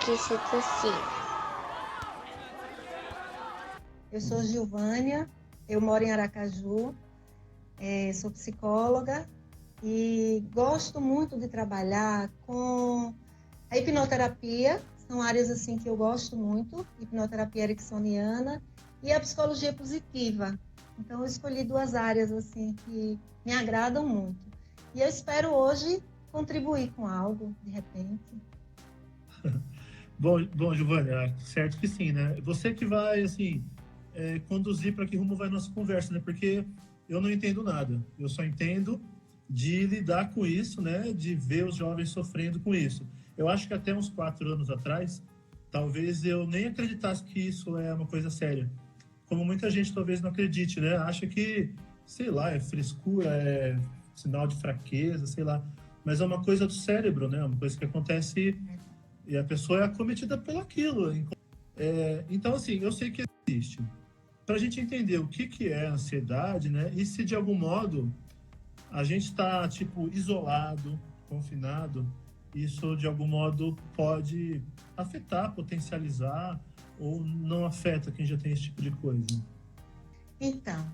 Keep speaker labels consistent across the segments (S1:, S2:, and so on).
S1: que ser possível.
S2: Eu sou Gilvânia, eu moro em Aracaju, sou psicóloga e gosto muito de trabalhar com a hipnoterapia, são áreas assim que eu gosto muito, hipnoterapia ericksoniana e a psicologia positiva. Então eu escolhi duas áreas assim que me agradam muito. E eu espero hoje contribuir com algo, de repente.
S3: Bom, Giovana, certo que sim, né? Você que vai, assim, conduzir para que rumo vai nossa conversa, né? Porque eu não entendo nada. Eu só entendo de lidar com isso, né? De ver os jovens sofrendo com isso. Eu acho que até uns 4 anos atrás, talvez eu nem acreditasse que isso é uma coisa séria. Como muita gente talvez não acredite, né? Acha que, sei lá, é frescura, é sinal de fraqueza, sei lá. Mas é uma coisa do cérebro, né? Uma coisa que acontece e a pessoa é acometida por aquilo. Então, assim, eu sei que existe. Para a gente entender o que é ansiedade, né? E se de algum modo a gente está, tipo, isolado, confinado, isso de algum modo pode afetar, potencializar ou não afeta quem já tem esse tipo de coisa.
S2: Então,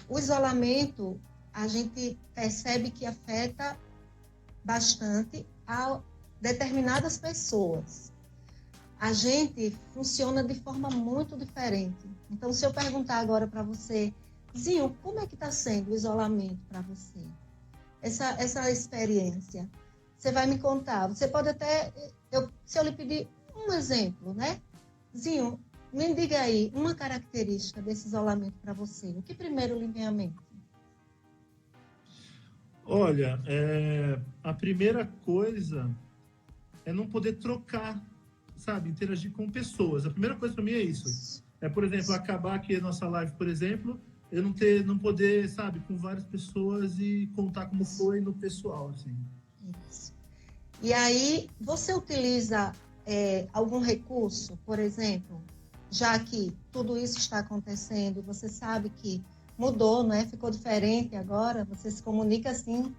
S2: o isolamento, a gente percebe que afeta bastante a determinadas pessoas. A gente funciona de forma muito diferente. Então, se eu perguntar agora para você, Zinho, como é que está sendo o isolamento para você? Essa experiência. Você vai me contar. Você pode até, se eu lhe pedir um exemplo, né? Zinho, me diga aí uma característica desse isolamento para você. O que primeiro lhe vem à mente?
S3: Olha, a primeira coisa é não poder trocar, sabe, interagir com pessoas. A primeira coisa para mim é isso. Por exemplo, acabar aqui a nossa live, por exemplo, eu não poder, sabe, com várias pessoas e contar como foi no pessoal, assim.
S2: Isso. E aí, você utiliza algum recurso, por exemplo, já que tudo isso está acontecendo, você sabe que mudou, né? Ficou diferente agora, você se comunica assim.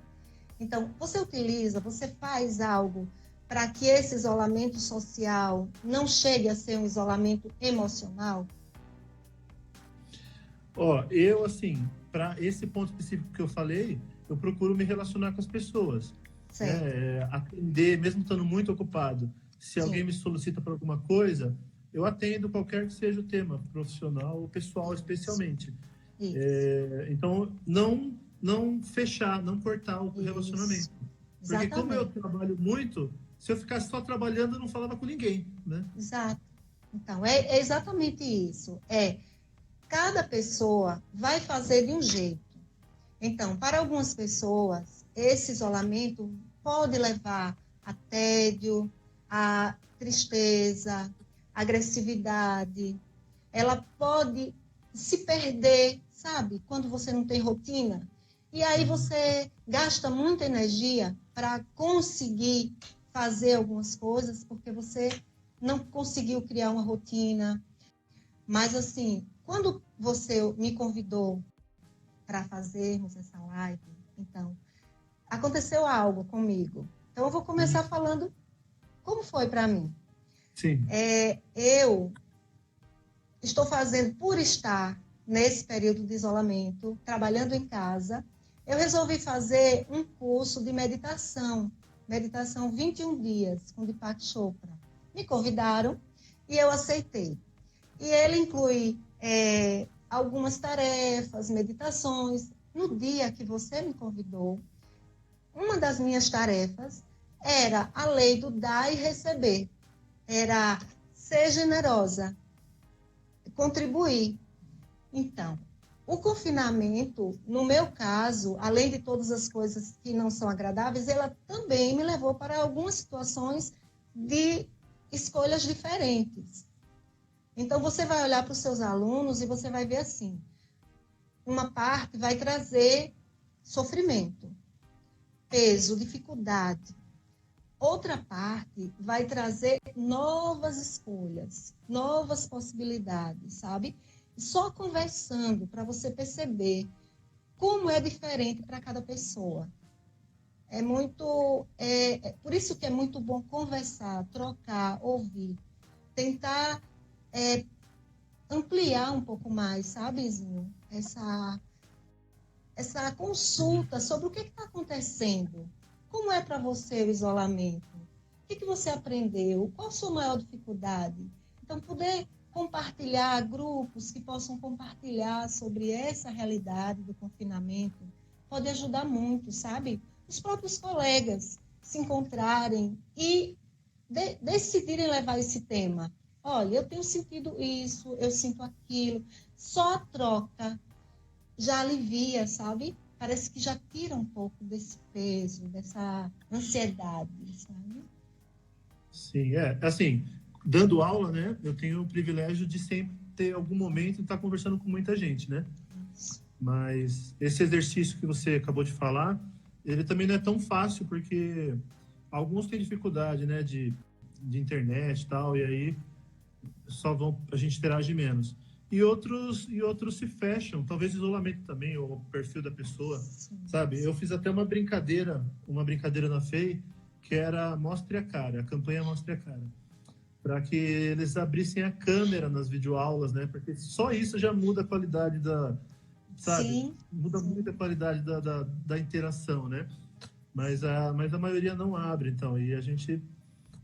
S2: Então, você faz algo para que esse isolamento social não chegue a ser um isolamento emocional?
S3: Eu, assim, para esse ponto específico que eu falei, eu procuro me relacionar com as pessoas. Né? Atender, mesmo estando muito ocupado. Se alguém me solicita para alguma coisa, eu atendo qualquer que seja o tema, profissional ou pessoal, especialmente. Então, não fechar, não cortar o relacionamento. Porque como eu trabalho muito, se eu ficasse só trabalhando, eu não falava com ninguém, né?
S2: Exato. Então, é exatamente isso. Cada pessoa vai fazer de um jeito. Então, para algumas pessoas, esse isolamento pode levar a tédio, a tristeza, agressividade. Ela pode se perder, sabe? Quando você não tem rotina. E aí você gasta muita energia para conseguir fazer algumas coisas, porque você não conseguiu criar uma rotina. Mas, assim, quando você me convidou para fazermos essa live, então, aconteceu algo comigo. Então, eu vou começar falando como foi para mim.
S3: Sim.
S2: Eu estou fazendo, por estar nesse período de isolamento, trabalhando em casa, eu resolvi fazer um curso de meditação 21 dias, com Deepak Chopra. Me convidaram e eu aceitei. E ele inclui algumas tarefas, meditações. No dia que você me convidou, uma das minhas tarefas era a lei do dar e receber. Era ser generosa, contribuir. Então, o confinamento, no meu caso, além de todas as coisas que não são agradáveis, ela também me levou para algumas situações de escolhas diferentes. Então, você vai olhar para os seus alunos e você vai ver assim, uma parte vai trazer sofrimento, peso, dificuldade. Outra parte vai trazer novas escolhas, novas possibilidades, sabe? Só conversando para você perceber como é diferente para cada pessoa. Por isso que é muito bom conversar, trocar, ouvir, tentar ampliar um pouco mais, sabe, Zinho? Essa consulta sobre o que está acontecendo. Como é para você o isolamento? O que você aprendeu? Qual a sua maior dificuldade? Então, poder compartilhar, grupos que possam compartilhar sobre essa realidade do confinamento, pode ajudar muito, sabe? Os próprios colegas se encontrarem e decidirem levar esse tema. Olha, eu tenho sentido isso, eu sinto aquilo. Só a troca já alivia, sabe? Parece que já tira um pouco desse peso, dessa ansiedade, sabe?
S3: Sim, assim, dando aula, né, eu tenho o privilégio de sempre ter algum momento e estar conversando com muita gente, né? Mas esse exercício que você acabou de falar, ele também não é tão fácil, porque alguns têm dificuldade, né, de internet e tal, e aí a gente interage menos. E outros se fecham, talvez isolamento também, ou o perfil da pessoa, sabe? Eu fiz até uma brincadeira na FEI, que era Mostre a Cara, a campanha Mostre a Cara, para que eles abrissem a câmera nas videoaulas, né? Porque só isso já muda a qualidade sabe?
S2: Sim,
S3: muda muito a qualidade da interação, né? Mas a maioria não abre, então, e a gente...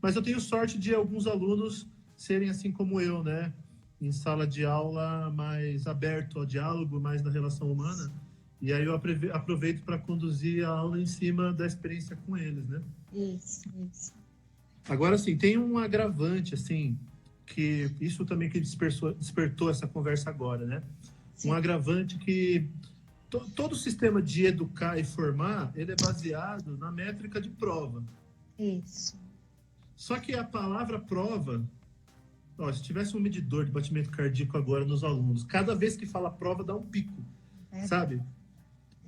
S3: Mas eu tenho sorte de alguns alunos serem assim como eu, né? Em sala de aula mais aberto ao diálogo, mais na relação humana. E aí eu aproveito para conduzir a aula em cima da experiência com eles, né?
S2: isso.
S3: Agora, assim, tem um agravante, assim, que isso também que despertou essa conversa agora, né?
S2: Sim.
S3: Um agravante que todo o sistema de educar e formar, ele é baseado na métrica de prova.
S2: Isso.
S3: Só que a palavra prova, se tivesse um medidor de batimento cardíaco agora nos alunos, cada vez que fala prova dá um pico, sabe?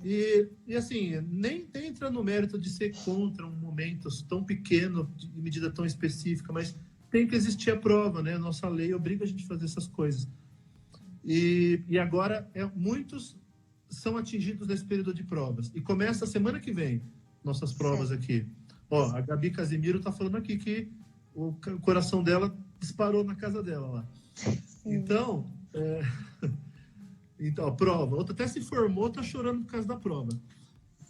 S3: E assim, nem entra no mérito de ser contra um momento tão pequeno, de medida tão específica, mas tem que existir a prova, né? Nossa lei obriga a gente a fazer essas coisas. E agora, muitos são atingidos nesse período de provas. E começa a semana que vem, nossas provas aqui. A Gabi Casimiro está falando aqui que o coração dela disparou na casa dela lá. Sim. Então, a prova. Outra até se formou, tá chorando por causa da prova.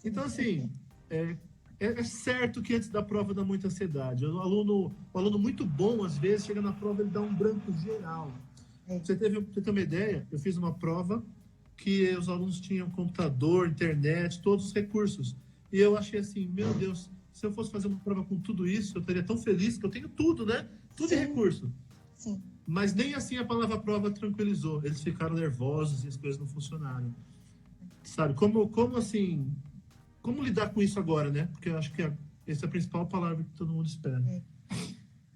S3: Então, assim, é certo que antes da prova dá muita ansiedade. O aluno muito bom, às vezes, chega na prova, ele dá um branco geral. Você ter uma ideia, eu fiz uma prova que os alunos tinham computador, internet, todos os recursos. E eu achei assim, meu Deus, se eu fosse fazer uma prova com tudo isso, eu estaria tão feliz que eu tenho tudo, né? Tudo. Sim. Em recurso.
S2: Sim.
S3: Mas nem assim a palavra prova tranquilizou. Eles ficaram nervosos e as coisas não funcionaram. Sabe? Como assim... Como lidar com isso agora, né? Porque eu acho que essa é a principal palavra que todo mundo espera.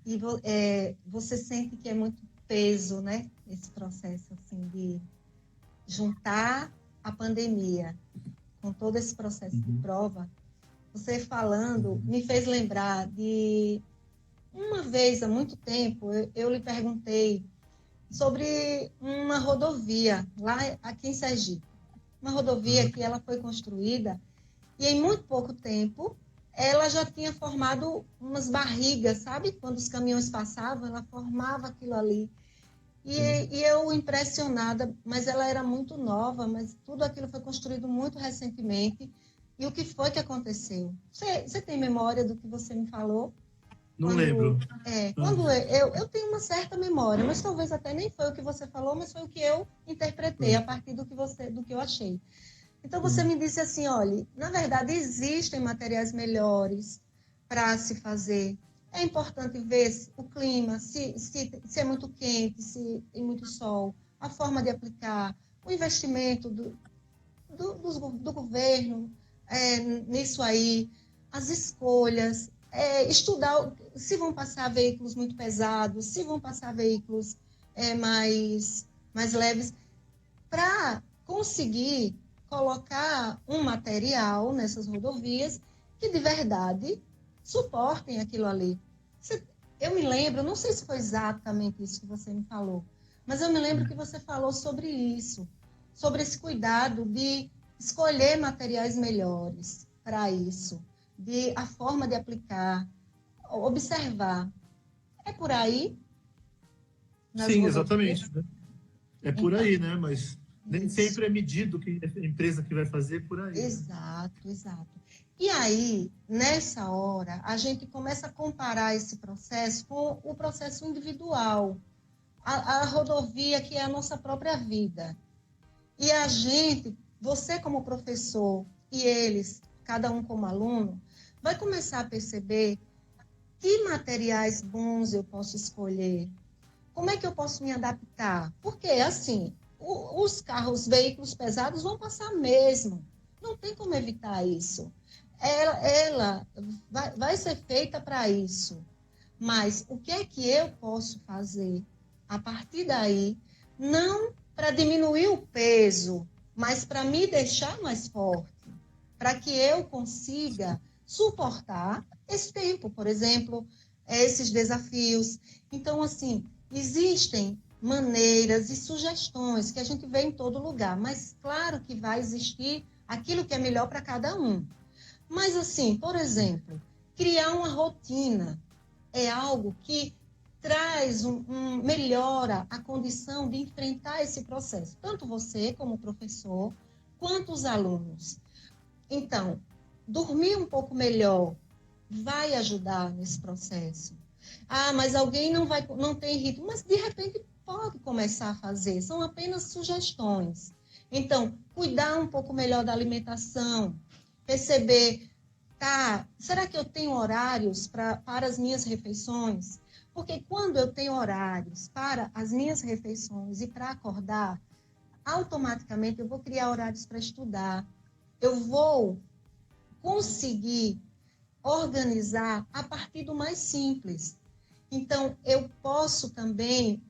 S2: E você sente que é muito peso, né? Esse processo, assim, de juntar a pandemia com todo esse processo de prova. Você falando me fez lembrar de uma vez, há muito tempo, eu lhe perguntei sobre uma rodovia lá aqui em Sergipe. Uma rodovia que ela foi construída e em muito pouco tempo ela já tinha formado umas barrigas, sabe? Quando os caminhões passavam, ela formava aquilo ali. E eu impressionada, mas ela era muito nova, mas tudo aquilo foi construído muito recentemente. E o que foi que aconteceu? Você tem memória do que você me falou?
S3: Não lembro.
S2: Eu tenho uma certa memória, mas talvez até nem foi o que você falou, mas foi o que eu interpretei a partir do que eu achei. Então você me disse assim, olha, na verdade existem materiais melhores para se fazer. É importante ver o clima, se é muito quente, se tem muito sol, a forma de aplicar, o investimento do governo nisso aí, as escolhas, estudar se vão passar veículos muito pesados, se vão passar veículos mais leves, para conseguir colocar um material nessas rodovias que de verdade suportem aquilo ali. Eu me lembro, não sei se foi exatamente isso que você me falou, mas eu me lembro que você falou sobre isso, sobre esse cuidado de escolher materiais melhores para isso, de a forma de aplicar, observar. É por aí? Nas
S3: Sim,
S2: rodovias?
S3: exatamente, né? É por
S2: Então,
S3: aí, né? Mas nem
S2: isso.
S3: sempre é medido que a empresa que vai fazer por aí, né?
S2: Exato, exato. E aí, nessa hora, a gente começa a comparar esse processo com o processo individual, a rodovia que é a nossa própria vida. E a gente, você como professor e eles, cada um como aluno, vai começar a perceber que materiais bons eu posso escolher, como é que eu posso me adaptar? Porque, assim, os carros, os veículos pesados vão passar mesmo. Não tem como evitar isso. Ela vai ser feita para isso. Mas o que é que eu posso fazer a partir daí, não para diminuir o peso, mas para me deixar mais forte, para que eu consiga suportar esse tempo, por exemplo, esses desafios. Então, assim, existem maneiras e sugestões que a gente vê em todo lugar, mas claro que vai existir aquilo que é melhor para cada um. Mas, assim, por exemplo, criar uma rotina é algo que traz melhora a condição de enfrentar esse processo, tanto você como professor, quanto os alunos. Então, dormir um pouco melhor vai ajudar nesse processo. Ah, mas alguém não tem ritmo, mas de repente pode começar a fazer, são apenas sugestões. Então, cuidar um pouco melhor da alimentação, perceber, tá, será que eu tenho horários para as minhas refeições? Porque quando eu tenho horários para as minhas refeições e para acordar, automaticamente eu vou criar horários para estudar, eu vou conseguir organizar a partir do mais simples. Então, eu posso também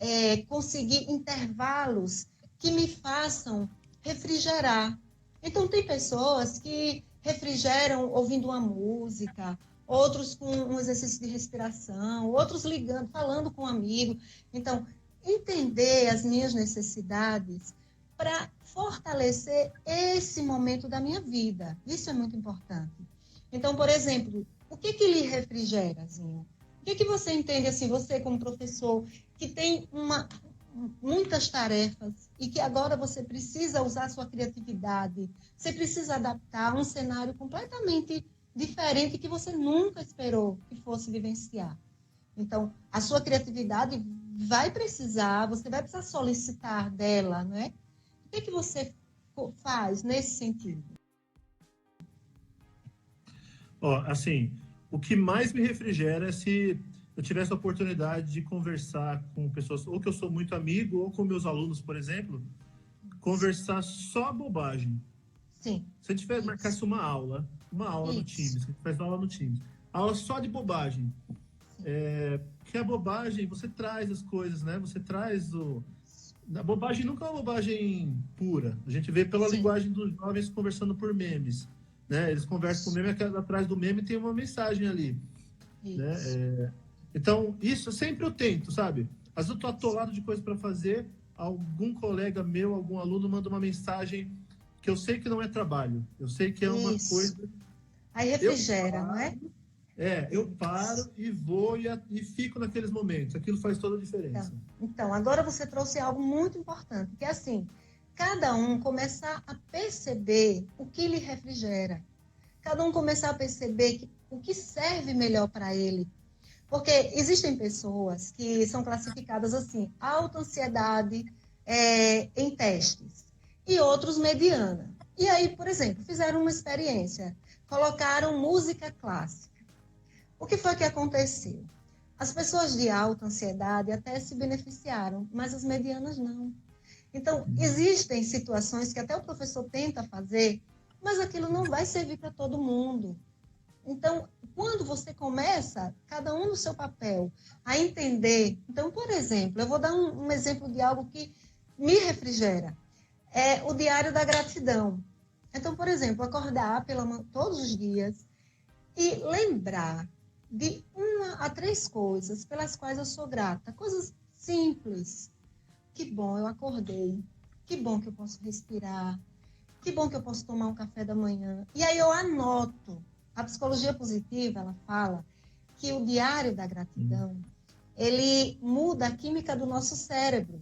S2: conseguir intervalos que me façam refrigerar. Então, tem pessoas que refrigeram ouvindo uma música, outros com um exercício de respiração, outros ligando, falando com um amigo. Então, entender as minhas necessidades para fortalecer esse momento da minha vida. Isso é muito importante. Então, por exemplo, o que que lhe refrigera, Zinho? O que que você entende, assim, você como professor, que tem muitas tarefas e que agora você precisa usar sua criatividade, você precisa adaptar um cenário completamente diferente que você nunca esperou que fosse vivenciar. Então, a sua criatividade você vai precisar solicitar dela, não é? O que que você faz nesse sentido?
S3: Ó, assim, o que mais me refrigera é se eu tivesse a oportunidade de conversar com pessoas, ou que eu sou muito amigo, ou com meus alunos, por exemplo, conversar só bobagem.
S2: Sim,
S3: Se a gente
S2: isso,
S3: marcasse uma aula no
S2: isso.
S3: Teams, a gente faz uma aula no Teams, aula só de bobagem. Que a bobagem, você traz as coisas, né? Você traz o... A bobagem nunca é uma bobagem pura. A gente vê pela
S2: Sim,
S3: linguagem dos jovens conversando por memes, né? Eles conversam com
S2: isso,
S3: meme, atrás do meme tem uma mensagem ali, né?
S2: isso.
S3: Então, isso sempre eu tento, sabe? Às vezes eu tô atolado de coisa para fazer, algum colega meu, algum aluno manda uma mensagem que eu sei que não é trabalho, eu sei que é uma
S2: Isso.
S3: coisa,
S2: Aí
S3: eu
S2: refrigera, não é?
S3: paro, eu
S2: Isso.
S3: paro e vou e fico naqueles momentos. Aquilo faz toda a diferença.
S2: Então, agora você trouxe algo muito importante, que é assim, cada um começar a perceber o que lhe refrigera. Cada um começar a perceber o que serve melhor para ele. Porque existem pessoas que são classificadas assim, alta ansiedade em testes, e outros mediana. E aí, por exemplo, fizeram uma experiência, colocaram música clássica. O que foi que aconteceu? As pessoas de alta ansiedade até se beneficiaram, mas as medianas não. Então, existem situações que até o professor tenta fazer, mas aquilo não vai servir para todo mundo. Então, quando você começa, cada um no seu papel, a entender. Então, por exemplo, eu vou dar um exemplo de algo que me refrigera. É o diário da gratidão. Então, por exemplo, acordar todos os dias e lembrar de 1 a 3 coisas pelas quais eu sou grata. Coisas simples. Que bom, eu acordei. Que bom que eu posso respirar. Que bom que eu posso tomar um café da manhã. E aí eu anoto. A psicologia positiva, ela fala que o diário da gratidão, ele muda a química do nosso cérebro.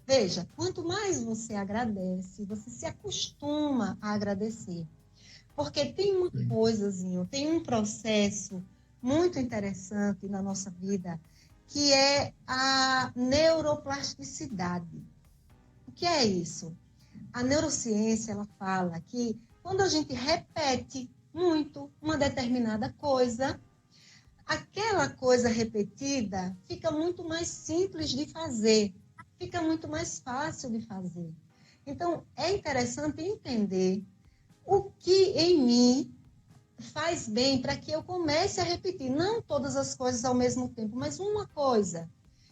S2: Veja, quanto mais você agradece, você se acostuma a agradecer. Porque tem uma coisazinha, tem um processo muito interessante na nossa vida, que é a neuroplasticidade. O que é isso? A neurociência, ela fala que quando a gente repete muito uma determinada coisa, aquela coisa repetida fica muito mais simples de fazer, fica muito mais fácil de fazer. Então, é interessante entender o que em mim faz bem para que eu comece a repetir, não todas as coisas ao mesmo tempo, mas uma coisa.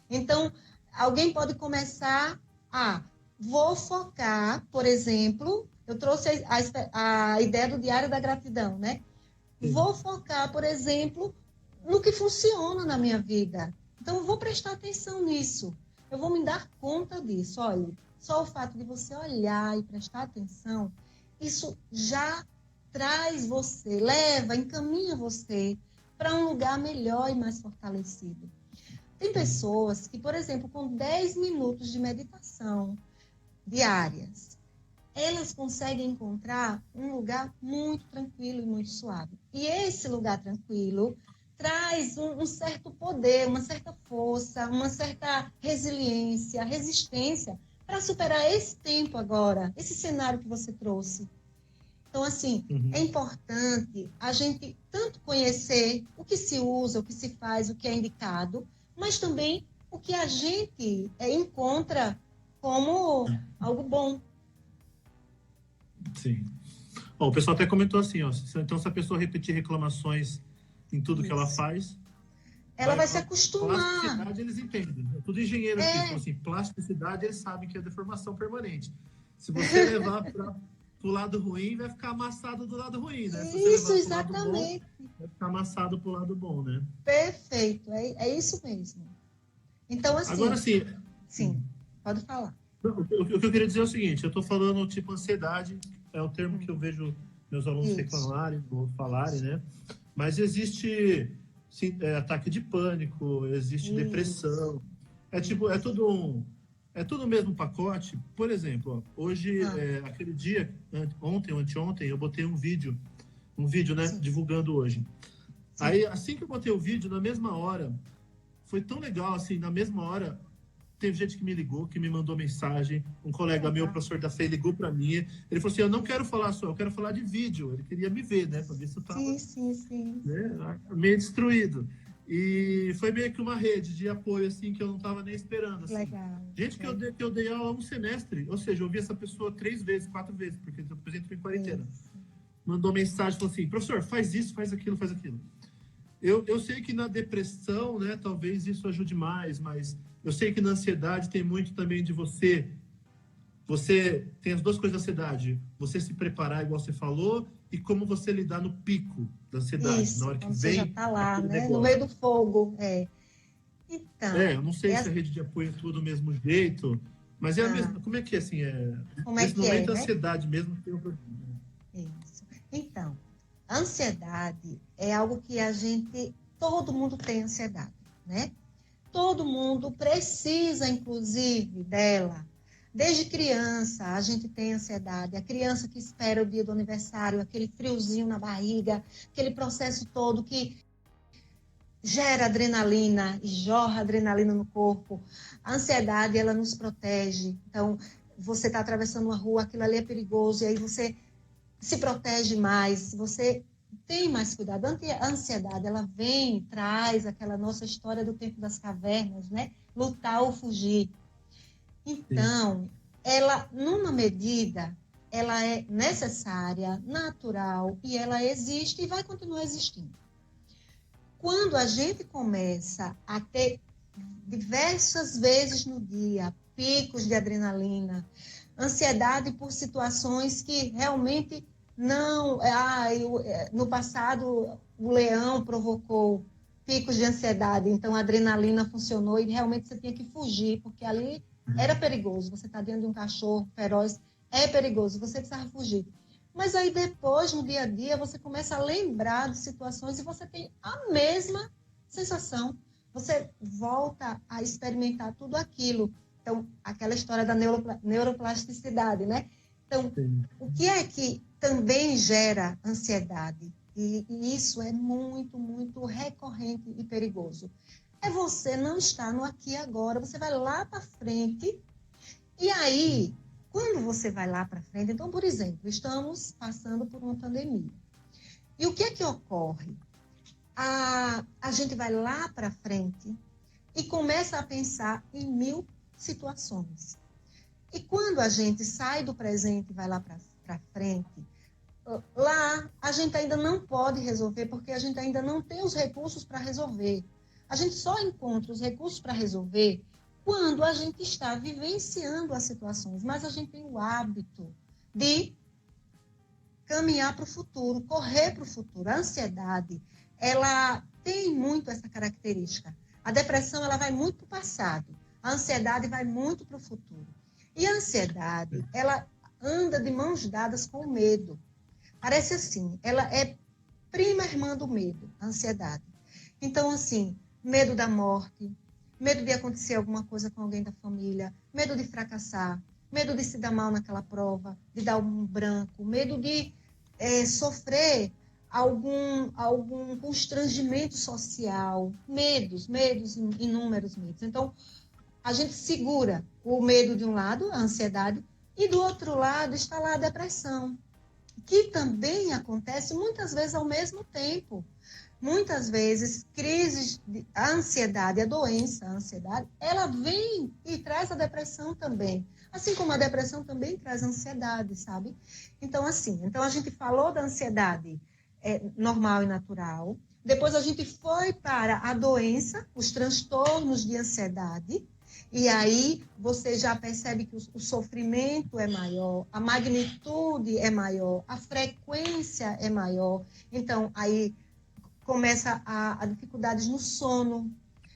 S2: Então, alguém pode começar vou focar, por exemplo, eu trouxe a ideia do diário da gratidão, né? Sim. Vou focar, por exemplo, no que funciona na minha vida. Então, eu vou prestar atenção nisso. Eu vou me dar conta disso. Olha, só o fato de você olhar e prestar atenção, isso já traz você, encaminha você para um lugar melhor e mais fortalecido. Tem pessoas que, por exemplo, com 10 minutos de meditação diárias, elas conseguem encontrar um lugar muito tranquilo e muito suave. E esse lugar tranquilo traz um certo poder, uma certa força, uma certa resistência para superar esse tempo agora, esse cenário que você trouxe. Então, assim, é importante a gente tanto conhecer o que se usa, o que se faz, o que é indicado, mas também o que a gente encontra como algo bom.
S3: Sim. Bom, o pessoal até comentou assim, então se a pessoa repetir reclamações em tudo que ela faz,
S2: ela vai se acostumar.
S3: Plasticidade eles entendem. É tudo engenheiro aqui, então, assim, plasticidade eles sabem que é deformação permanente. Se você levar para o lado ruim, vai ficar amassado do lado ruim, né? Se
S2: isso,
S3: você
S2: exatamente.
S3: Bom, vai ficar amassado para o lado bom, né?
S2: Perfeito, é isso mesmo. Então, assim...
S3: Agora, assim...
S2: Sim, pode falar.
S3: O que eu queria dizer é o seguinte, eu estou falando, tipo, ansiedade, é o termo que eu vejo meus alunos reclamarem, ou falarem, né? Mas existe ataque de pânico, existe depressão, é tudo o mesmo pacote. Por exemplo, hoje, aquele dia, ontem ou anteontem, eu botei um vídeo, né, divulgando hoje. Sim. Aí, assim que eu botei o vídeo, na mesma hora, foi tão legal, assim, na mesma hora, teve gente que me ligou, que me mandou mensagem, um colega meu, professor da FEI, ligou para mim, ele falou assim, eu não quero falar só, eu quero falar de vídeo, ele queria me ver, né, para ver se eu estava né, meio destruído. E foi meio que uma rede de apoio, assim, que eu não estava nem esperando, assim.
S2: Legal.
S3: Gente que eu dei aula um semestre, ou seja, eu vi essa pessoa 3 vezes, 4 vezes, porque depois entrou em quarentena. Mandou mensagem, falou assim, professor, faz isso, faz aquilo, faz aquilo. Eu sei que na depressão, né, talvez isso ajude mais, mas eu sei que na ansiedade tem muito também de você tem as duas coisas da ansiedade, você se preparar, igual você falou, e como você lidar no pico da ansiedade,
S2: isso,
S3: na hora que
S2: vem
S3: você
S2: já tá lá, né,
S3: negócio.
S2: no meio do fogo, Então,
S3: eu não sei se a rede de apoio é tudo do mesmo jeito, mas é a mesma, como é que é, assim, nesse momento a ansiedade mesmo tem um problema.
S2: Isso. Então, a ansiedade é algo que todo mundo tem ansiedade, né? Todo mundo precisa, inclusive, dela. Desde criança, a gente tem ansiedade. A criança que espera o dia do aniversário, aquele friozinho na barriga, aquele processo todo que gera adrenalina e jorra adrenalina no corpo. A ansiedade, ela nos protege. Então, você está atravessando uma rua, aquilo ali é perigoso, e aí você se protege mais, você tem mais cuidado. A ansiedade, ela traz aquela nossa história do tempo das cavernas, né? Lutar ou fugir. Então, ela, numa medida, ela é necessária, natural, e ela existe e vai continuar existindo. Quando a gente começa a ter diversas vezes no dia picos de adrenalina, ansiedade por situações que realmente não... no passado, o leão provocou picos de ansiedade, então a adrenalina funcionou e realmente você tinha que fugir, porque ali era perigoso. Você está dentro de um cachorro feroz, é perigoso, você precisava fugir. Mas aí depois, no dia a dia, você começa a lembrar de situações e você tem a mesma sensação. Você volta a experimentar tudo aquilo. Então, aquela história da neuroplasticidade, né? Então,
S3: Sim.
S2: o que é que também gera ansiedade? E isso é muito, muito recorrente e perigoso. É você não estar no aqui e agora. Você vai lá para frente e aí, quando você vai lá para frente, então, por exemplo, estamos passando por uma pandemia. E o que é que ocorre? A gente vai lá para frente e começa a pensar em 1000 situações. E quando a gente sai do presente e vai lá para frente, lá a gente ainda não pode resolver, porque a gente ainda não tem os recursos para resolver. A gente só encontra os recursos para resolver quando a gente está vivenciando as situações, mas a gente tem o hábito de caminhar para o futuro, correr para o futuro. A ansiedade, ela tem muito essa característica. A depressão, ela vai muito para o passado. A ansiedade vai muito para o futuro. E a ansiedade, ela anda de mãos dadas com o medo. Parece assim, ela é prima irmã do medo, a ansiedade. Então, assim, medo da morte, medo de acontecer alguma coisa com alguém da família, medo de fracassar, medo de se dar mal naquela prova, de dar um branco, medo de sofrer algum constrangimento social, medos, inúmeros medos. Então, a gente segura o medo de um lado, a ansiedade, e do outro lado está lá a depressão, que também acontece muitas vezes ao mesmo tempo. Muitas vezes, a ansiedade, a doença, a ansiedade, ela vem e traz a depressão também. Assim como a depressão também traz ansiedade, sabe? Então, assim, a gente falou da ansiedade normal e natural. Depois a gente foi para a doença, os transtornos de ansiedade. E aí você já percebe que o sofrimento é maior, a magnitude é maior, a frequência é maior. Então, aí começa a dificuldades no sono.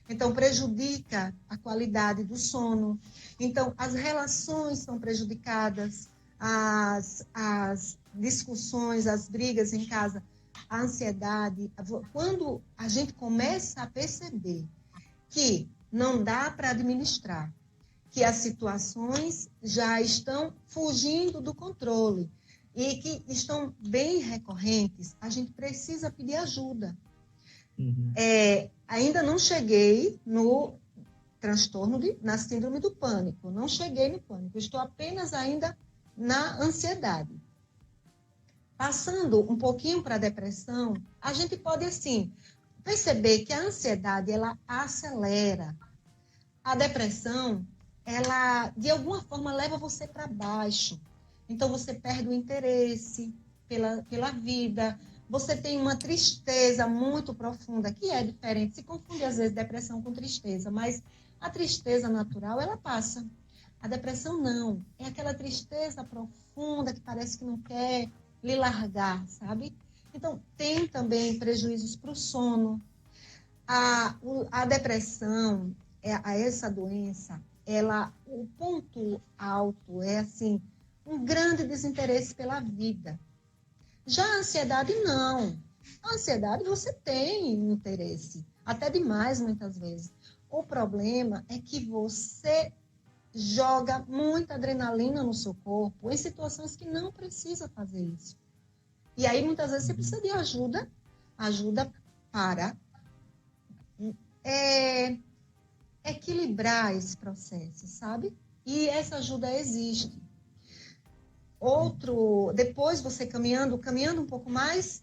S2: Então, prejudica a qualidade do sono. Então, as relações são prejudicadas, as discussões, as brigas em casa, a ansiedade. Quando a gente começa a perceber que não dá para administrar, que as situações já estão fugindo do controle e que estão bem recorrentes, a gente precisa pedir ajuda.
S3: Uhum.
S2: Ainda não cheguei no transtorno, na síndrome do pânico, não cheguei no pânico, estou apenas ainda na ansiedade. Passando um pouquinho para a depressão, a gente pode, assim, perceber que a ansiedade, ela acelera. A depressão, ela, de alguma forma, leva você para baixo. Então, você perde o interesse pela vida. Você tem uma tristeza muito profunda, que é diferente. Se confunde, às vezes, depressão com tristeza. Mas a tristeza natural, ela passa. A depressão, não. É aquela tristeza profunda que parece que não quer lhe largar, sabe? Então, tem também prejuízos para o sono. A depressão, essa doença, o ponto alto é, assim, um grande desinteresse pela vida. Já a ansiedade, não. A ansiedade, você tem interesse, até demais, muitas vezes. O problema é que você joga muita adrenalina no seu corpo em situações que não precisa fazer isso. E aí, muitas vezes, você precisa de ajuda para equilibrar esse processo, sabe? E essa ajuda existe. Depois você caminhando um pouco mais,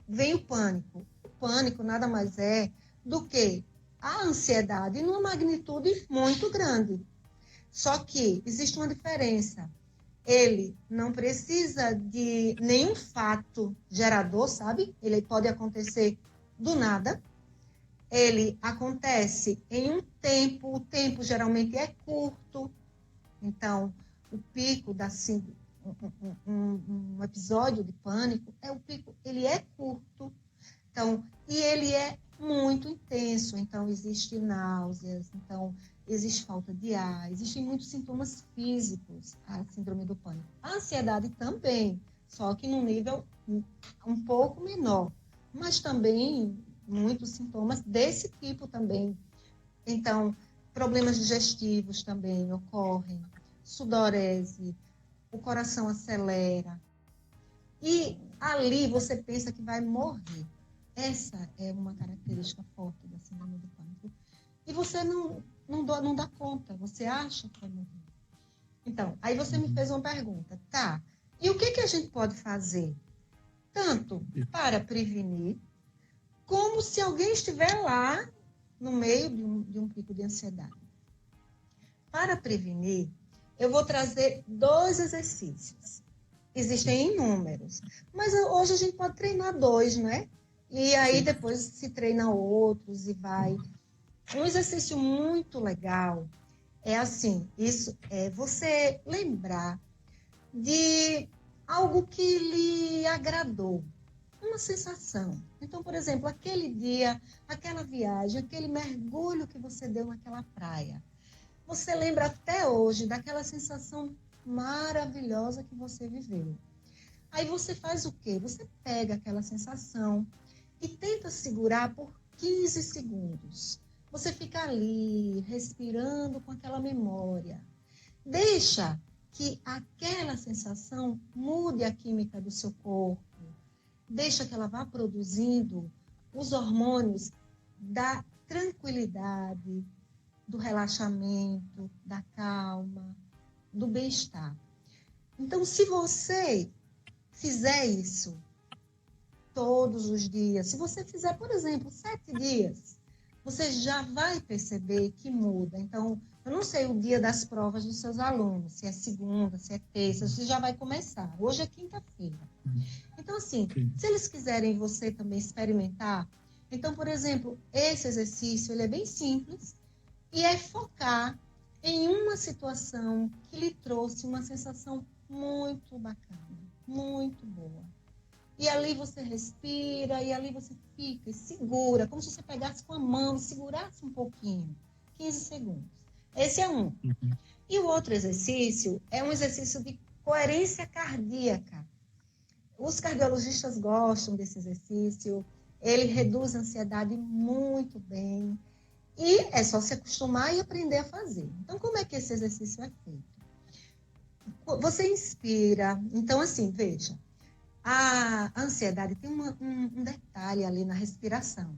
S2: vem o pânico. O pânico nada mais é do que a ansiedade numa magnitude muito grande. Só que existe uma diferença. Ele não precisa de nenhum fato gerador, sabe? Ele pode acontecer do nada. Ele acontece em um tempo, o tempo geralmente é curto. Então, o pico um episódio de pânico, o pico, ele é curto. Então, e ele é muito intenso. Então, existe náuseas, então, existe falta de ar, existem muitos sintomas físicos, a síndrome do pânico. A ansiedade também, só que num nível um pouco menor, mas também muitos sintomas desse tipo também. Então, problemas digestivos também ocorrem, sudorese, o coração acelera, e ali você pensa que vai morrer. Essa é uma característica forte da síndrome do pânico. E você não dá conta, você acha que vai morrer. Então, aí você me fez uma pergunta, tá, e o que a gente pode fazer? Tanto para prevenir, como se alguém estiver lá no meio de um pico de ansiedade. Para prevenir, eu vou trazer 2 exercícios. Existem inúmeros, mas hoje a gente pode treinar 2, né? E aí depois se treina outros e vai. Um exercício muito legal é assim, isso é você lembrar de algo que lhe agradou, uma sensação. Então, por exemplo, aquele dia, aquela viagem, aquele mergulho que você deu naquela praia. Você lembra até hoje daquela sensação maravilhosa que você viveu. Aí você faz o quê? Você pega aquela sensação e tenta segurar por 15 segundos. Você fica ali, respirando com aquela memória. Deixa que aquela sensação mude a química do seu corpo. Deixa que ela vá produzindo os hormônios da tranquilidade, do relaxamento, da calma, do bem-estar. Então, se você fizer isso todos os dias, se você fizer, por exemplo, 7 dias, você já vai perceber que muda. Então, eu não sei o dia das provas dos seus alunos, se é segunda, se é terça, você já vai começar. Hoje é quinta-feira. Então, assim, se eles quiserem você também experimentar, então, por exemplo, esse exercício, ele é bem simples e é focar em uma situação que lhe trouxe uma sensação muito bacana, muito boa. E ali você respira, e ali você fica e segura, como se você pegasse com a mão e segurasse um pouquinho, 15 segundos. Esse é um. E o outro exercício é um exercício de coerência cardíaca. Os cardiologistas gostam desse exercício, ele reduz a ansiedade muito bem, e é só se acostumar e aprender a fazer. Então, como é que esse exercício é feito? Você inspira, então assim, veja, a ansiedade tem um detalhe ali na respiração.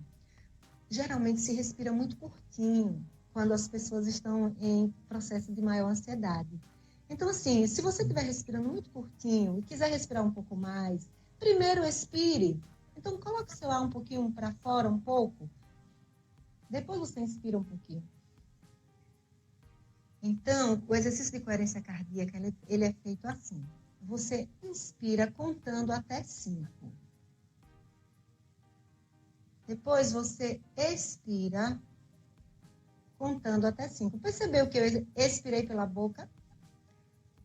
S2: Geralmente se respira muito curtinho quando as pessoas estão em processo de maior ansiedade. Então, assim, se você estiver respirando muito curtinho e quiser respirar um pouco mais, primeiro expire. Então, coloque o seu ar um pouquinho para fora, um pouco. Depois você inspira um pouquinho. Então, o exercício de coerência cardíaca, ele é feito assim. Você inspira contando até 5. Depois você expira contando até 5. Percebeu que eu expirei pela boca?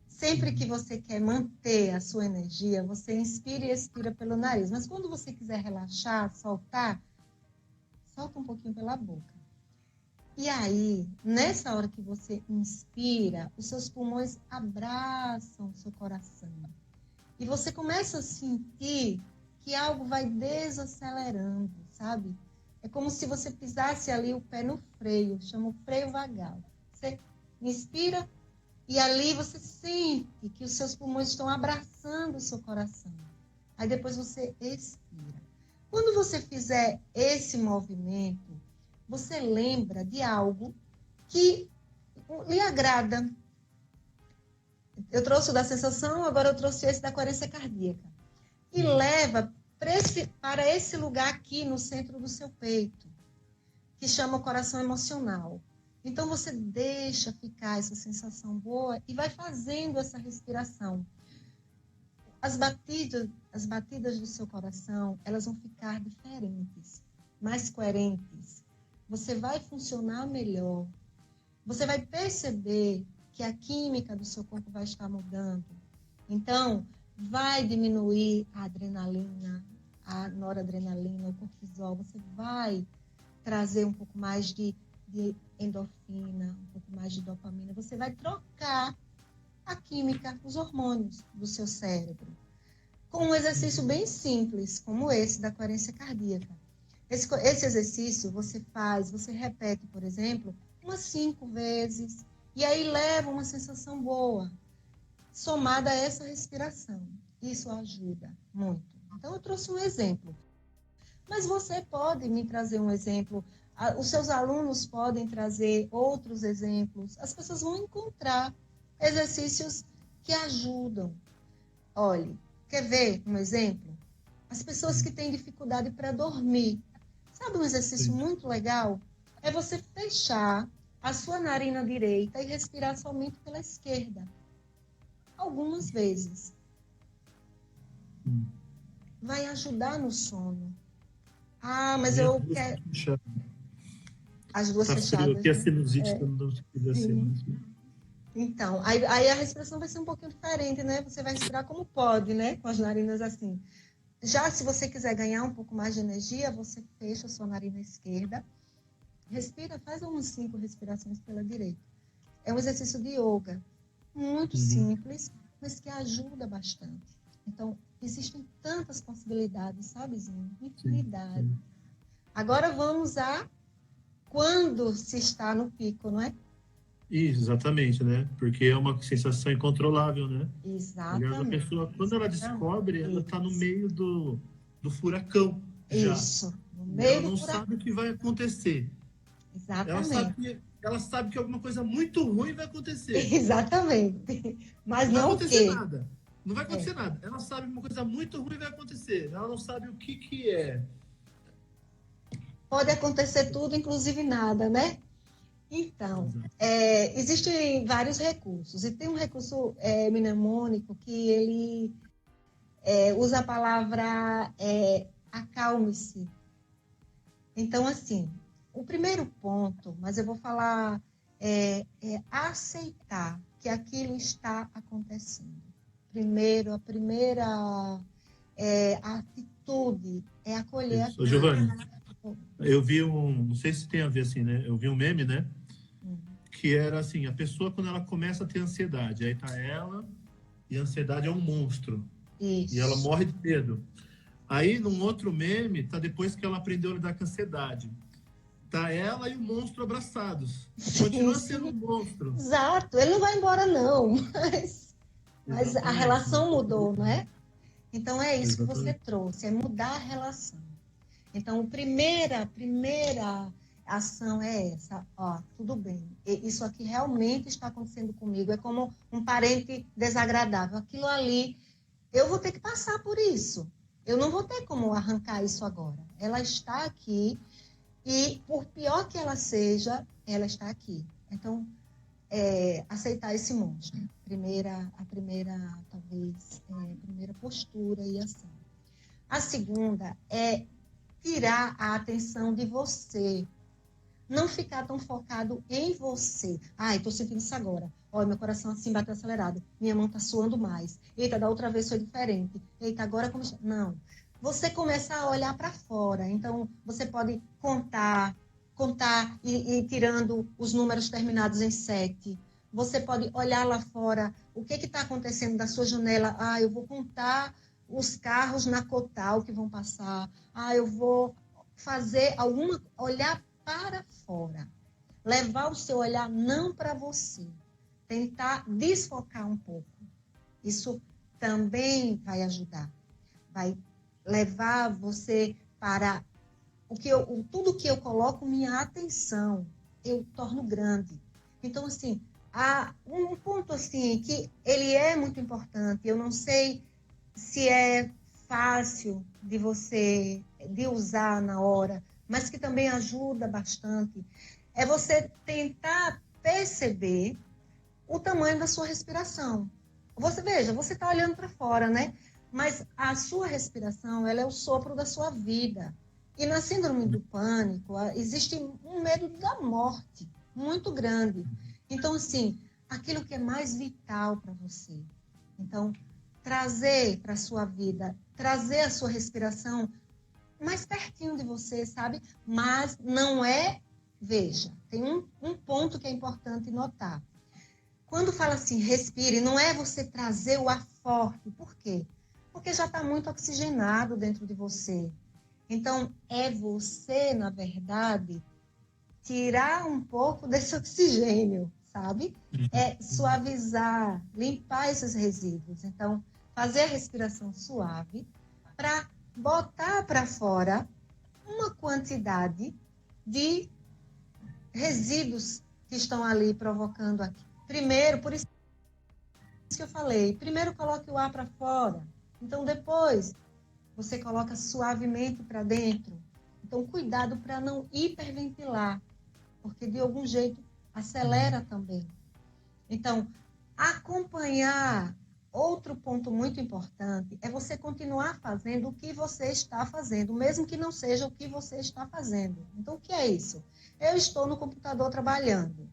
S2: Sempre que você quer manter a sua energia, você inspira e expira pelo nariz. Mas quando você quiser relaxar, soltar, solta um pouquinho pela boca. E aí, nessa hora que você inspira, os seus pulmões abraçam o seu coração. E você começa a sentir que algo vai desacelerando, sabe? É como se você pisasse ali o pé no freio, chama o freio vagal. Você inspira e ali você sente que os seus pulmões estão abraçando o seu coração. Aí depois você expira. Quando você fizer esse movimento, você lembra de algo que lhe agrada. Eu trouxe o da sensação, agora eu trouxe esse da coerência cardíaca. E leva para esse lugar aqui no centro do seu peito, que chama o coração emocional. Então, você deixa ficar essa sensação boa e vai fazendo essa respiração. As batidas do seu coração, elas vão ficar diferentes, mais coerentes. Você vai funcionar melhor. Você vai perceber que a química do seu corpo vai estar mudando. Então, vai diminuir a adrenalina, a noradrenalina, o cortisol. Você vai trazer um pouco mais de endorfina, um pouco mais de dopamina. Você vai trocar a química, os hormônios do seu cérebro. com um exercício bem simples, como esse da coerência cardíaca. Esse exercício você repete, por exemplo, umas 5 vezes, e aí leva uma sensação boa, somada a essa respiração. Isso ajuda muito. Então, eu trouxe um exemplo. Mas você pode me trazer um exemplo, os seus alunos podem trazer outros exemplos, as pessoas vão encontrar exercícios que ajudam. Olhe, quer ver um exemplo? As pessoas que têm dificuldade para dormir. Sabe um exercício muito legal? É você fechar a sua narina direita e respirar somente pela esquerda. Algumas vezes. Vai ajudar no sono. Ah, mas eu quero... As duas fechadas.
S3: Aqui a sinusite não dá assim.
S2: Então, aí a respiração vai ser um pouquinho diferente, né? Você vai respirar como pode, né? Com as narinas assim. Já se você quiser ganhar um pouco mais de energia, você fecha a sua narina esquerda, respira, faz umas 5 respirações pela direita. É um exercício de yoga, muito simples, mas que ajuda bastante. Então, existem tantas possibilidades, sabe, Zinho? Infinidade. Sim. Agora vamos a quando se está no pico, não é?
S3: Isso, exatamente, né? Porque é uma sensação incontrolável, né?
S2: Exatamente.
S3: Aliás, a pessoa, quando ela descobre, ela está no meio do furacão já.
S2: Isso, no meio
S3: ela não sabe o que vai acontecer.
S2: Exatamente.
S3: Ela sabe que alguma coisa muito ruim vai acontecer.
S2: Exatamente. Mas não
S3: vai acontecer
S2: o quê?
S3: nada. Não vai acontecer nada. Ela sabe que uma coisa muito ruim vai acontecer. Ela não sabe o que é.
S2: Pode acontecer tudo, inclusive nada, né? Então, existem vários recursos. E tem um recurso mnemônico que ele usa a palavra acalme-se. Então, assim, o primeiro ponto, mas eu vou falar, é aceitar que aquilo está acontecendo. Primeiro, a primeira atitude é acolher aquilo.
S3: Giovanni, eu vi não sei se tem a ver assim, né? Eu vi um meme, né? Que era assim, a pessoa quando ela começa a ter ansiedade, aí tá ela e a ansiedade é um monstro.
S2: Isso.
S3: E ela morre de medo. Aí, num outro meme, tá depois que ela aprendeu a lidar com a ansiedade. Tá ela e o monstro abraçados. Continua sendo um monstro.
S2: Exato. Ele não vai embora, não. Mas a relação mudou, não é? Então, é isso que você trouxe. É mudar a relação. Então, a primeira ação é essa. Ó, tudo bem. Isso aqui realmente está acontecendo comigo. É como um parente desagradável. Aquilo ali, eu vou ter que passar por isso. Eu não vou ter como arrancar isso agora. Ela está aqui e, por pior que ela seja, ela está aqui. Então, aceitar esse monstro. A primeira postura e ação. A segunda é tirar a atenção de você. Não ficar tão focado em você. Ai, estou sentindo isso agora. Olha, meu coração assim bateu acelerado. Minha mão está suando mais. Eita, da outra vez foi diferente. Eita, agora como... Não. Você começa a olhar para fora. Então, você pode contar e ir tirando os números terminados em 7. Você pode olhar lá fora. O que está acontecendo da sua janela? Ah, eu vou contar os carros na Cotal que vão passar. Ah, eu vou fazer olhar para fora. Levar o seu olhar não para você. Tentar desfocar um pouco. Isso também vai ajudar. Vai levar você para tudo que eu coloco minha atenção, eu torno grande. Então, assim, há um ponto assim que ele é muito importante. Eu não sei se é fácil de usar na hora, mas que também ajuda bastante, é você tentar perceber o tamanho da sua respiração. Você está olhando para fora, né? Mas a sua respiração, ela é o sopro da sua vida. E na síndrome do pânico, existe um medo da morte muito grande. Então, assim, aquilo que é mais vital para você. Então, trazer para a sua vida, trazer a sua respiração mais pertinho de você, sabe? Mas não é... Veja, tem um ponto que é importante notar. Quando fala assim, respire, não é você trazer o ar forte. Por quê? Porque já está muito oxigenado dentro de você. Então, é você, na verdade, tirar um pouco desse oxigênio, sabe? É suavizar, limpar esses resíduos. Então, fazer a respiração suave para botar para fora uma quantidade de resíduos que estão ali provocando aqui. Primeiro, por isso que eu falei, primeiro coloque o ar para fora. Então, depois, você coloca suavemente para dentro. Então, cuidado para não hiperventilar, porque de algum jeito acelera também. Então, acompanhar, outro ponto muito importante, é você continuar fazendo o que você está fazendo, mesmo que não seja o que você está fazendo. Então, o que é isso? Eu estou no computador trabalhando.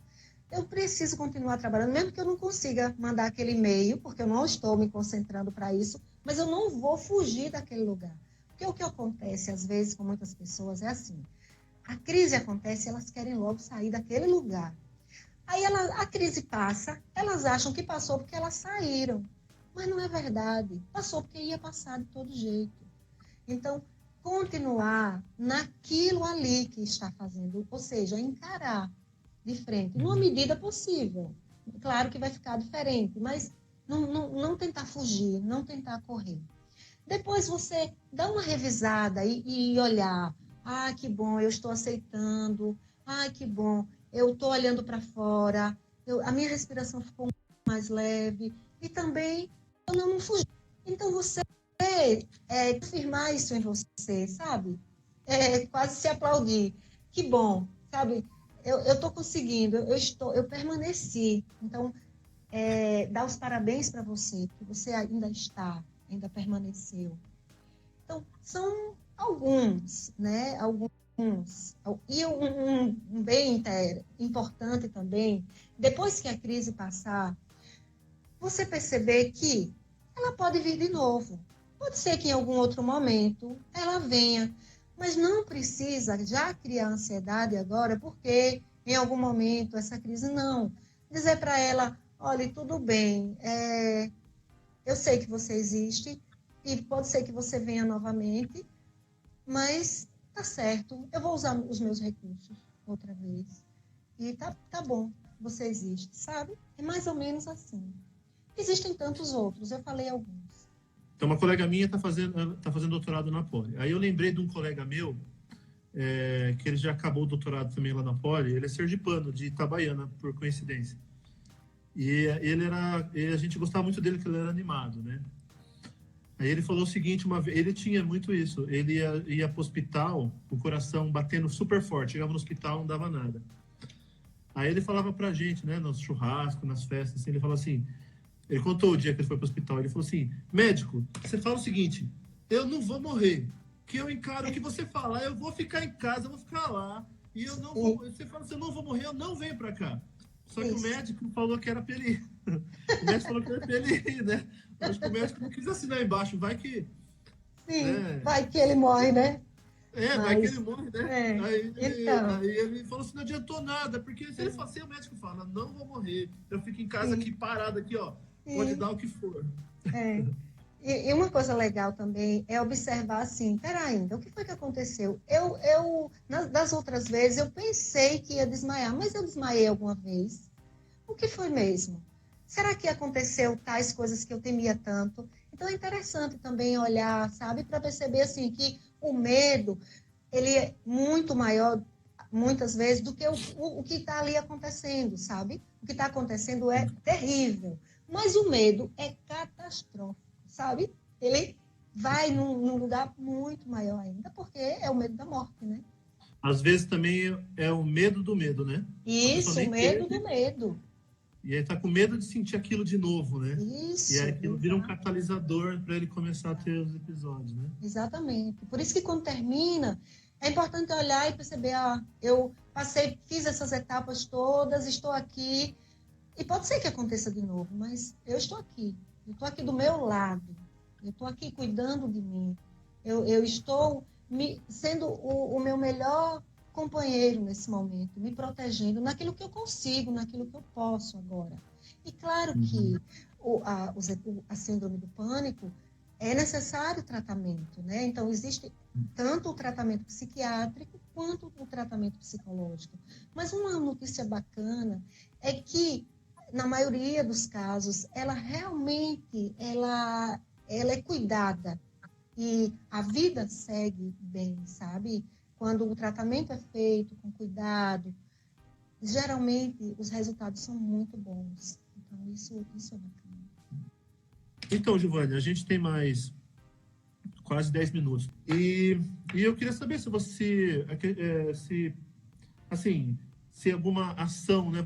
S2: Eu preciso continuar trabalhando, mesmo que eu não consiga mandar aquele e-mail, porque eu não estou me concentrando para isso, mas eu não vou fugir daquele lugar. Porque o que acontece, às vezes, com muitas pessoas é assim, a crise acontece e elas querem logo sair daquele lugar. Aí a crise passa, elas acham que passou porque elas saíram. Mas não é verdade. Passou porque ia passar de todo jeito. Então, continuar naquilo ali que está fazendo, ou seja, encarar de frente, numa medida possível. Claro que vai ficar diferente, mas não tentar fugir, não tentar correr. Depois você dá uma revisada e olhar. Ah, que bom, eu estou aceitando. Ah, que bom, eu estou olhando para fora. A minha respiração ficou mais leve. E também eu não fugi. Então, você afirmar isso em você, sabe? Quase se aplaudir. Que bom, sabe? Eu estou conseguindo, eu permaneci. Então, dar os parabéns para você, que você ainda permaneceu. Então, são alguns, né? Alguns. E um bem importante também, depois que a crise passar, você perceber que ela pode vir de novo. Pode ser que em algum outro momento ela venha, mas não precisa já criar ansiedade agora, porque em algum momento essa crise não. Dizer para ela, olha, tudo bem, eu sei que você existe e pode ser que você venha novamente, mas tá certo, eu vou usar os meus recursos outra vez. E tá bom, você existe, sabe? É mais ou menos assim. Existem tantos outros, eu falei alguns.
S3: Então, uma colega minha está fazendo doutorado na Poli. Aí eu lembrei de um colega meu, que ele já acabou o doutorado também lá na Poli. Ele é sergipano, de Itabaiana, por coincidência. E a gente gostava muito dele, porque ele era animado, né? Aí ele falou o seguinte, ele tinha muito isso. Ele ia para o hospital, o coração batendo super forte. Chegava no hospital, não dava nada. Aí ele falava pra gente, né, nos churrascos, nas festas, assim, ele falou assim... Ele contou o dia que ele foi para o hospital. Ele falou assim, médico, você fala o seguinte, eu não vou morrer, que eu encaro o que você falar, eu vou ficar em casa, eu vou ficar lá, e eu não vou... Você fala assim, eu não vou morrer, eu não venho para cá. Só que o médico falou que era pra ele ir. O médico falou que era pra ele ir, né? Acho que o médico não quis assinar embaixo, vai que...
S2: Sim,
S3: né?
S2: vai que ele morre, né?
S3: Vai que ele morre, né?
S2: Então,
S3: Aí ele falou assim, não adiantou nada, porque se o médico fala, não vou morrer, eu fico em casa aqui, parado aqui, ó, pode dar o que for.
S2: E uma coisa legal também é observar assim, peraí, o que foi que aconteceu? Das outras vezes, eu pensei que ia desmaiar, mas eu desmaiei alguma vez. O que foi mesmo? Será que aconteceu tais coisas que eu temia tanto? Então é interessante também olhar, sabe, para perceber assim que o medo, ele é muito maior, muitas vezes, do que o que está ali acontecendo, sabe? O que está acontecendo é terrível, mas o medo é catastrófico, sabe? Ele vai num lugar muito maior ainda, porque é o medo da morte, né?
S3: Às vezes também é o medo do medo, né? A pessoa
S2: Isso, o
S3: nem
S2: medo
S3: teve,
S2: do medo.
S3: e aí tá com medo de sentir aquilo de novo, né? E
S2: Isso,
S3: aí aquilo vira um catalisador para ele começar a ter os episódios, né?
S2: exatamente. Por isso que quando termina, é importante olhar e perceber, eu passei, fiz essas etapas todas, estou aqui, e pode ser que aconteça de novo, mas eu estou aqui do meu lado, eu estou aqui cuidando de mim, eu estou sendo o meu melhor companheiro nesse momento, me protegendo naquilo que eu consigo, naquilo que eu posso agora. E claro que a síndrome do pânico, é necessário tratamento, né? Então, existe tanto o tratamento psiquiátrico quanto o tratamento psicológico. Mas uma notícia bacana é que, na maioria dos casos, ela realmente ela é cuidada e a vida segue bem, sabe? Quando o tratamento é feito com cuidado, geralmente os resultados são muito bons. Então, isso é bacana.
S3: Então, Giovanni, a gente tem mais quase 10 minutos. E eu queria saber se você, se alguma ação, né?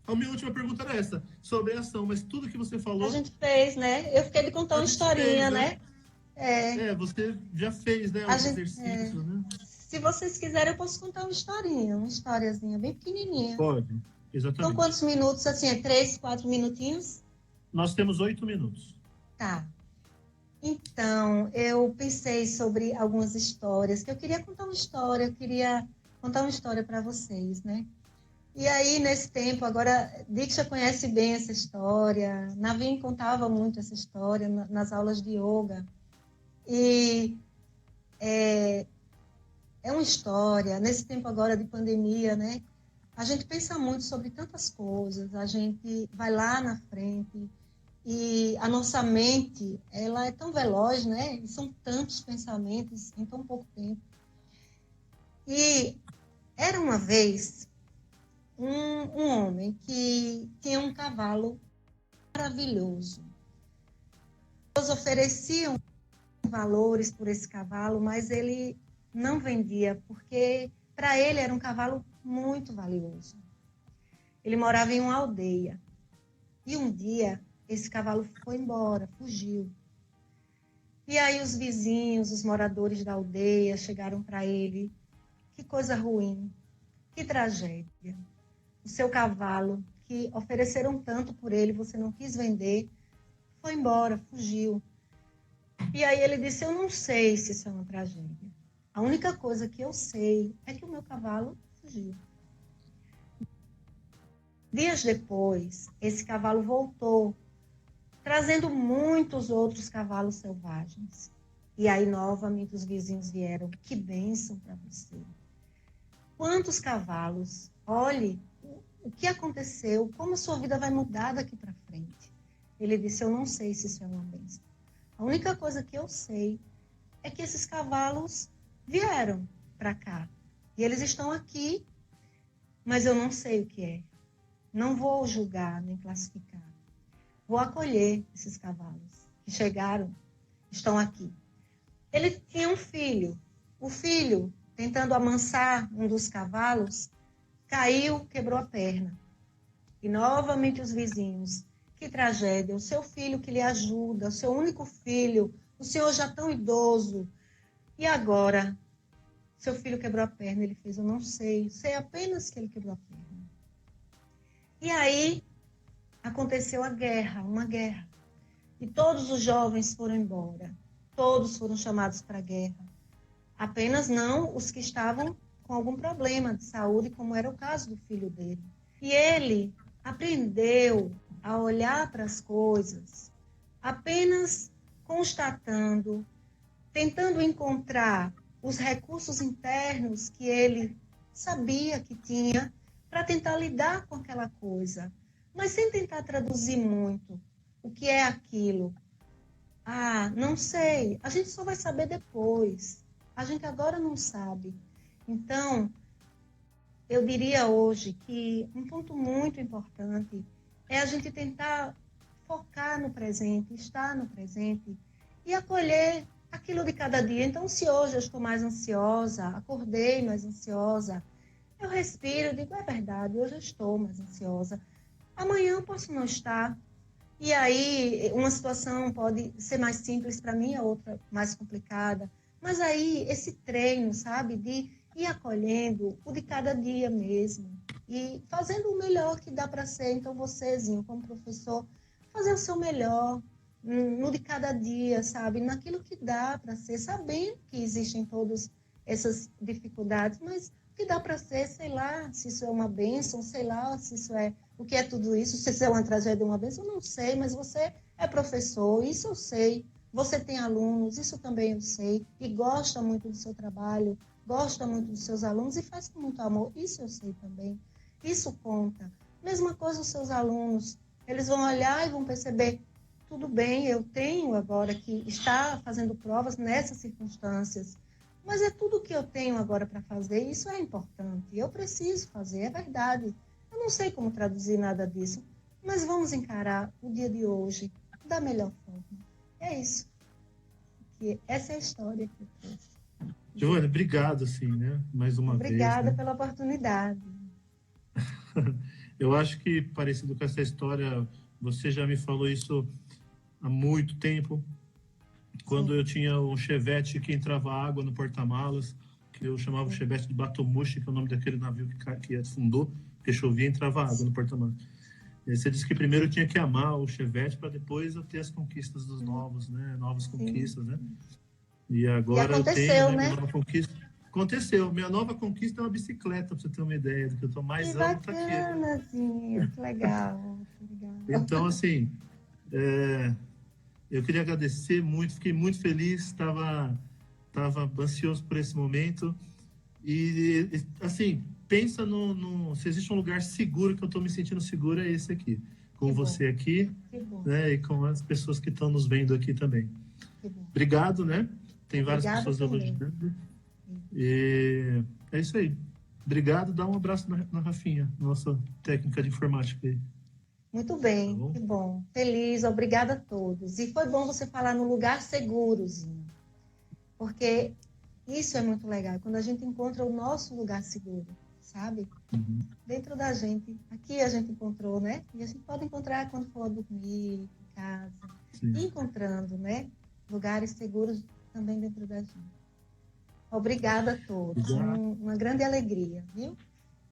S3: A minha última pergunta era essa, sobre a ação, mas tudo que você falou...
S2: A gente fez, né? Eu fiquei de contar
S3: a
S2: uma
S3: gente fez,
S2: historinha, né?
S3: Você já fez, né?
S2: A
S3: Os
S2: gente,
S3: exercícios, né?
S2: se vocês quiserem, eu posso contar uma historinha, uma historiazinha bem pequenininha.
S3: Pode,
S2: São
S3: exatamente.
S2: quantos minutos, assim, é 3, 4 minutinhos?
S3: Nós temos 8 minutos.
S2: Tá. Então, eu pensei sobre algumas histórias, que eu queria contar uma história, eu queria contar uma história para vocês, né? E aí, nesse tempo, agora, Diksha conhece bem essa história, Naveen contava muito essa história nas aulas de yoga. E é uma história, nesse tempo agora de pandemia, né? A gente pensa muito sobre tantas coisas, a gente vai lá na frente e a nossa mente, ela é tão veloz, né? E são tantos pensamentos em tão pouco tempo. E era uma vez um homem que tinha um cavalo maravilhoso. Eles ofereciam valores por esse cavalo, mas ele não vendia, porque para ele era um cavalo muito valioso. Ele morava em uma aldeia. E um dia, esse cavalo foi embora, fugiu. E aí os vizinhos, os moradores da aldeia chegaram para ele. Que coisa ruim, que tragédia. O seu cavalo, que ofereceram tanto por ele, você não quis vender, foi embora, fugiu. E aí ele disse, eu não sei se isso é uma tragédia. A única coisa que eu sei é que o meu cavalo fugiu. Dias depois, esse cavalo voltou, trazendo muitos outros cavalos selvagens. E aí, novamente, os vizinhos vieram. Que bênção para você. Quantos cavalos? Olhe o que aconteceu, como a sua vida vai mudar daqui para frente. Ele disse, eu não sei se isso é uma bênção. A única coisa que eu sei é que esses cavalos vieram para cá. E eles estão aqui, mas eu não sei o que é. Não vou julgar nem classificar. Vou acolher esses cavalos que chegaram, estão aqui. Ele tinha um filho. O filho, tentando amansar um dos cavalos, caiu, quebrou a perna. E novamente os vizinhos. Que tragédia. O seu filho que lhe ajuda, o seu único filho, o senhor já tão idoso. E agora? Seu filho quebrou a perna. Ele fez, eu não sei. Sei apenas que ele quebrou a perna. E aí aconteceu a guerra, uma guerra. E todos os jovens foram embora. Todos foram chamados para a guerra. Apenas não os que estavam com algum problema de saúde, como era o caso do filho dele. E ele aprendeu a olhar para as coisas, apenas constatando, tentando encontrar os recursos internos que ele sabia que tinha para tentar lidar com aquela coisa, mas sem tentar traduzir muito o que é aquilo. Ah, não sei, a gente só vai saber depois. A gente agora não sabe. Então, eu diria hoje que um ponto muito importante é a gente tentar focar no presente, estar no presente e acolher aquilo de cada dia. Então, se hoje eu estou mais ansiosa, acordei mais ansiosa, eu respiro, digo, é verdade, hoje eu estou mais ansiosa. Amanhã eu posso não estar. E aí, uma situação pode ser mais simples para mim, a outra mais complicada. Mas aí, esse treino, sabe, de ir acolhendo o de cada dia mesmo. E fazendo o melhor que dá para ser. Então, vocêzinho, como professor, fazer o seu melhor no de cada dia, sabe? Naquilo que dá para ser, sabendo que existem todas essas dificuldades, mas o que dá para ser, sei lá, se isso é uma bênção, sei lá, se isso é o que é tudo isso, se isso é uma tragédia ou uma bênção, eu não sei, mas você é professor, isso eu sei. Você tem alunos, isso também eu sei, e gosta muito do seu trabalho, gosta muito dos seus alunos e faz com muito amor, isso eu sei também. Isso conta. Mesma coisa os seus alunos, eles vão olhar e vão perceber, tudo bem, eu tenho agora que estar fazendo provas nessas circunstâncias, mas é tudo que eu tenho agora para fazer, isso é importante, eu preciso fazer, é verdade. Eu não sei como traduzir nada disso, mas vamos encarar o dia de hoje da melhor forma. É isso. Que essa é a história que eu trouxe.
S3: Giovana, obrigado, assim, né? Mais uma vez.
S2: Obrigada
S3: Né?
S2: pela oportunidade.
S3: Eu acho que, parecido com essa história, você já me falou isso há muito tempo, quando eu tinha um Chevette que entrava água no porta-malas, que eu chamava o Chevette de Batomushi, que é o nome daquele navio que afundou, porque chovia e entrava água no porta-malas. E aí você disse que primeiro eu tinha que amar o Chevette para depois eu ter as conquistas dos novos, né? Novas conquistas, né? E agora eu tenho, né, minha nova conquista. Aconteceu. Minha nova conquista é uma bicicleta, para você ter uma ideia do que eu tô mais
S2: que
S3: amo, tá aqui.
S2: Bacana, Zinho. Que legal, que legal.
S3: Então, assim, eu queria agradecer muito, fiquei muito feliz, estava ansioso por esse momento. E, assim, pensa se existe um lugar seguro que eu estou me sentindo seguro, é esse aqui. Com você aqui, né, e com as pessoas que estão nos vendo aqui também. Obrigado, né? Tem várias pessoas elogiando. E é isso aí. Obrigado, dá um abraço na Rafinha, nossa técnica de informática aí.
S2: Muito bem, tá, que bom. Feliz, obrigada a todos. E foi bom você falar no lugar segurozinho, porque isso é muito legal, quando a gente encontra o nosso lugar seguro, sabe?
S3: Uhum.
S2: Dentro da gente. Aqui a gente encontrou, né? E a gente pode encontrar quando for dormir, em casa. Sim. E encontrando, né? Lugares seguros também dentro da gente. Obrigada a todos. Uma grande alegria, viu?